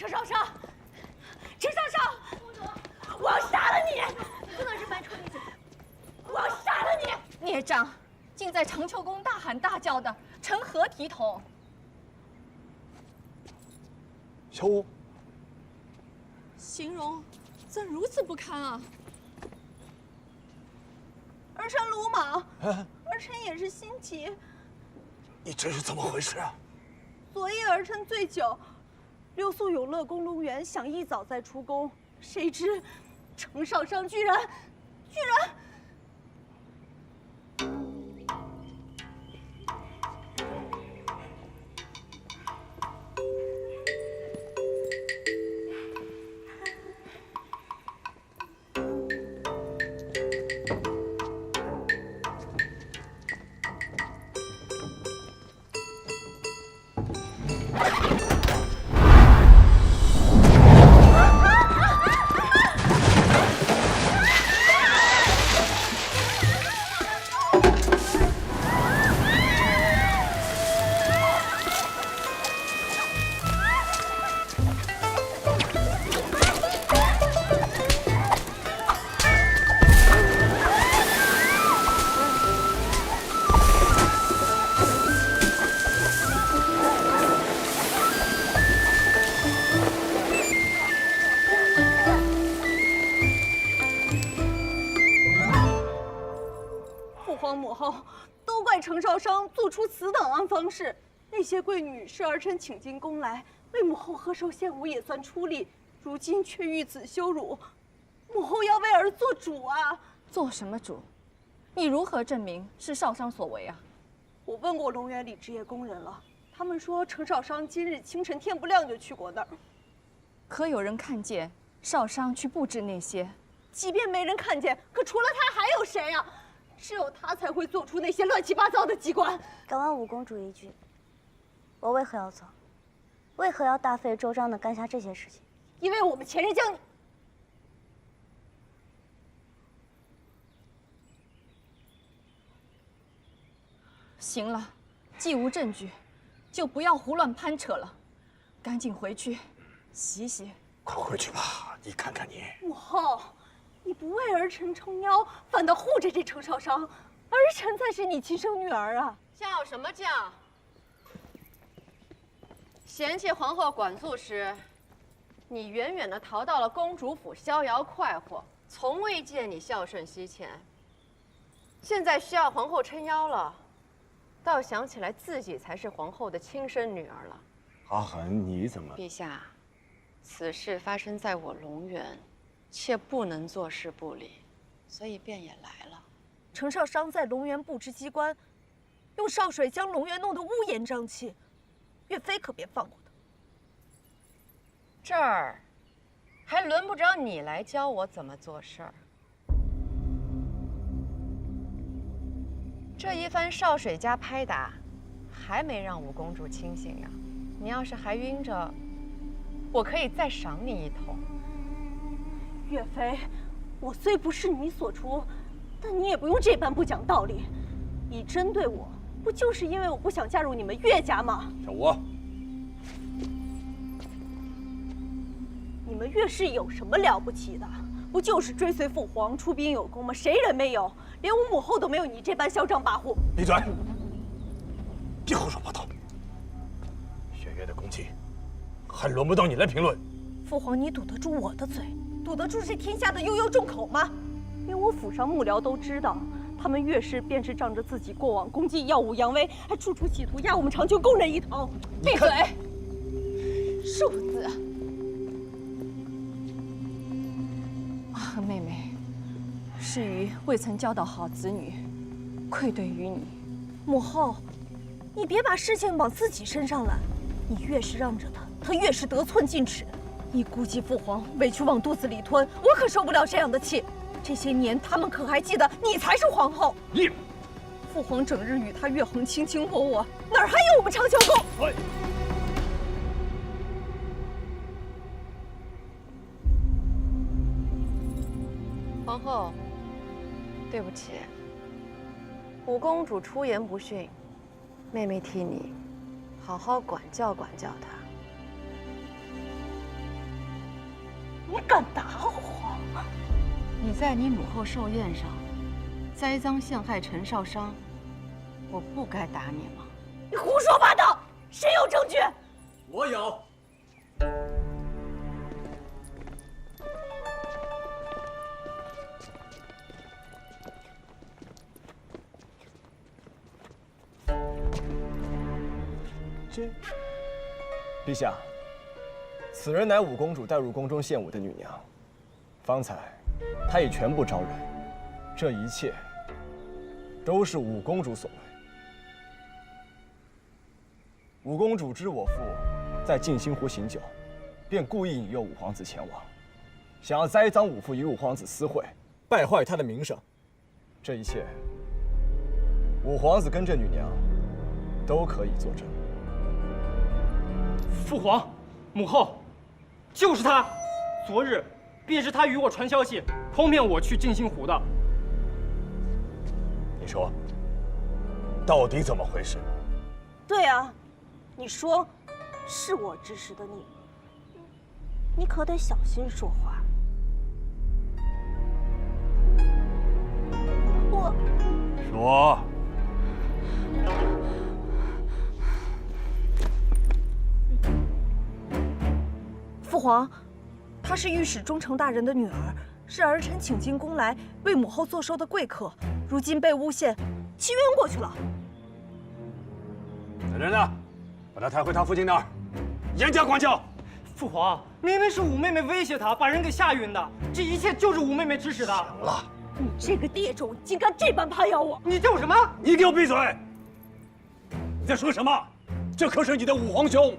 程少商，程少商，公主，我要杀了你！不能是搬出女子，我要杀了你！孽障，竟在长秋宫大喊大叫的，成何体统？小五，形容怎如此不堪啊！儿臣鲁莽，儿臣也是心急。你这是怎么回事啊？昨夜儿臣醉酒，留宿永乐宫龙园，想一早再出宫，谁知程少商居然。母后，都怪程少商做出此等安方事。那些贵女是儿臣请进宫来，为母后贺寿献舞也算出力，如今却遇此羞辱，母后要为儿做主啊！做什么主？你如何证明是少商所为啊？我问过龙园里职业工人了，他们说程少商今日清晨天不亮就去过那儿。可有人看见少商去布置那些？即便没人看见，可除了他还有谁啊？只有他才会做出那些乱七八糟的机关。敢问五公主一句，我为何要走？为何要大费周章地干下这些事情？因为我们前日将你。行了，既无证据，就不要胡乱攀扯了，赶紧回去洗洗。快回去吧，你看看你。母后。你不为儿臣撑腰，反倒护着这程少商，儿臣才是你亲生女儿啊！叫什么叫？嫌弃皇后管束时，你远远地逃到了公主府逍遥快活，从未见你孝顺惜钱。现在需要皇后撑腰了，倒想起来自己才是皇后的亲生女儿了。阿恒，你怎么？陛下，此事发生在我龙园。妾不能坐视不理，所以便也来了。程少商在龙园布置机关，用少水将龙园弄得乌烟瘴气，岳飞可别放过他。这儿还轮不着你来教我怎么做事儿。这一番少水家拍打，还没让五公主清醒呢。你要是还晕着，我可以再赏你一通。岳飞，我虽不是你所出，但你也不用这般不讲道理。你针对我，不就是因为我不想嫁入你们岳家吗？小吴，你们岳氏有什么了不起的？不就是追随父皇，出兵有功吗？谁人没有？连我母后都没有你这般嚣张跋扈。闭嘴！别胡说八道。轩辕的宫妓，还轮不到你来评论。父皇，你堵得住我的嘴？堵得住这天下的悠悠众口吗？连我府上幕僚都知道，他们岳氏便是仗着自己过往功绩耀武扬威，还处处企图压我们长秋宫人一头。闭嘴！庶子！阿恒妹妹，世瑜未曾教导好子女，愧对于你。母后，你别把事情往自己身上揽。你越是让着他，他越是得寸进尺。你估计父皇委屈往肚子里吞，我可受不了这样的气。这些年，他们可还记得你才是皇后？你，父皇整日与他岳衡卿卿我我，哪儿还有我们长秋宫？喂，皇后，对不起，五公主出言不逊，妹妹替你好好管教管教她。你敢打我？你在你母后寿宴上栽赃陷害陈少商，我不该打你吗？你胡说八道！谁有证据？我有。陛下，此人乃五公主带入宫中献舞的女娘，方才她已全部招认，这一切都是五公主所为。五公主知我父在静心湖行酒，便故意引诱五皇子前往，想要栽赃五父与五皇子私会，败坏他的名声。这一切，五皇子跟这女娘都可以作证。父皇、母后，就是他。昨日便是他与我传消息，通骗我去静心湖的。你说，到底怎么回事？对啊，你说，是我指使的你，你可得小心说话。我说。父皇，她是御史中丞大人的女儿，是儿臣请进宫来为母后做寿的贵客，如今被诬陷，欺冤过去了。那人呢？把他抬回他父亲那儿，严加管教。父皇，明明是五妹妹威胁他，把人给吓晕的，这一切就是五妹妹指使的。行了，你这个孽种，竟敢这般攀咬我！你叫什么？你给我闭嘴！你在说什么？这可是你的五皇兄，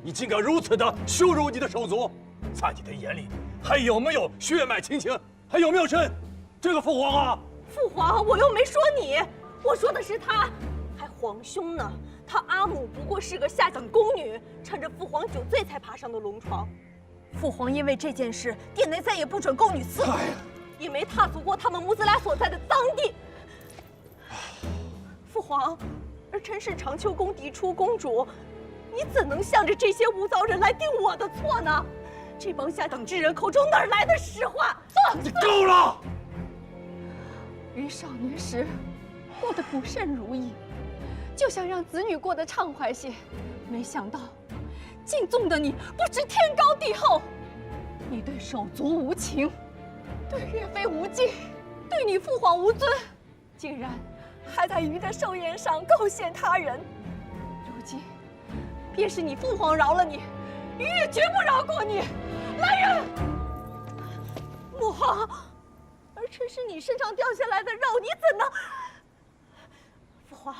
你竟敢如此的羞辱你的手足，在你的眼里还有没有血脉亲情？还有没有朕这个父皇啊？父皇，我又没说你，我说的是他，还皇兄呢。他阿母不过是个下等宫女，趁着父皇酒醉才爬上的龙床。父皇因为这件事，殿内再也不准宫女伺候，也没踏足过他们母子俩所在的脏地。父皇，儿臣是长秋宫嫡出公主，你怎能向着这些无糟人来定我的错呢？这帮下等之人口中哪来的实话？你够了！于少年时过得不甚如意，就想让子女过得畅快些，没想到敬纵的你不知天高地厚，你对手足无情，对岳飞无敬，对你父皇无尊，竟然还在鱼的寿宴上构陷他人。如今，便是你父皇饶了你，鱼也绝不饶过你。来人！母后，儿臣是你身上掉下来的肉，你怎能？父皇，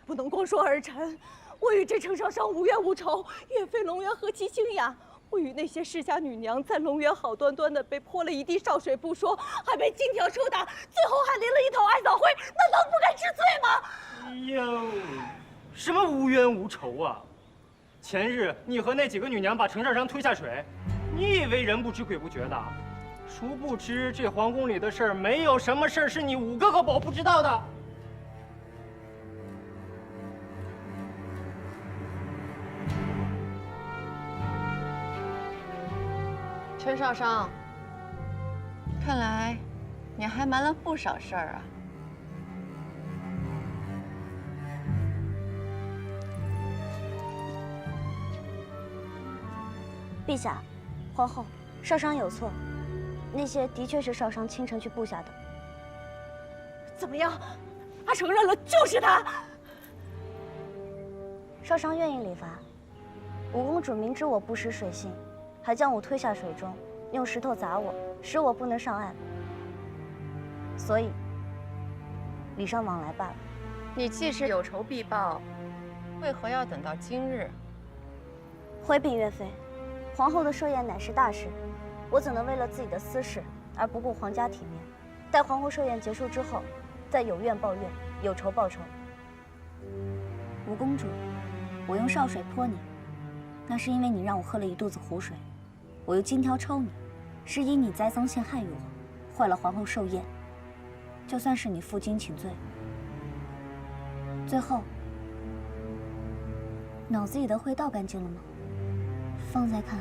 不能光说儿臣，我与这陈少商无冤无仇，岳飞、龙渊何其清雅。我与那些世家女娘在龙渊好端端的被泼了一地潲水不说，还被金条抽打，最后还淋了一头艾草灰，那能不该治罪吗？哎呦，什么无冤无仇啊！前日你和那几个女娘把陈少商推下水，你以为人不知鬼不觉的？殊不知这皇宫里的事儿，没有什么事儿是你五个个宝不知道的。陈少商，看来你还瞒了不少事儿啊。陛下，皇后，少商有错，那些的确是少商清晨去布下的。怎么样？他承认了，就是他。少商愿意理罚。五公主明知我不识水性，还将我推下水中，用石头砸我，使我不能上岸。所以，礼尚往来罢了。你既是有仇必报，为何要等到今日？回禀岳飞，皇后的寿宴乃是大事，我怎能为了自己的私事而不顾皇家体面？待皇后寿宴结束之后，再有怨报怨，有仇报仇。五公主，我用少水泼你，那是因为你让我喝了一肚子湖水；我用金条抽你，是因你栽赃陷害于我，坏了皇后寿宴。就算是你负荆请罪，最后脑子里的灰倒干净了吗？方才看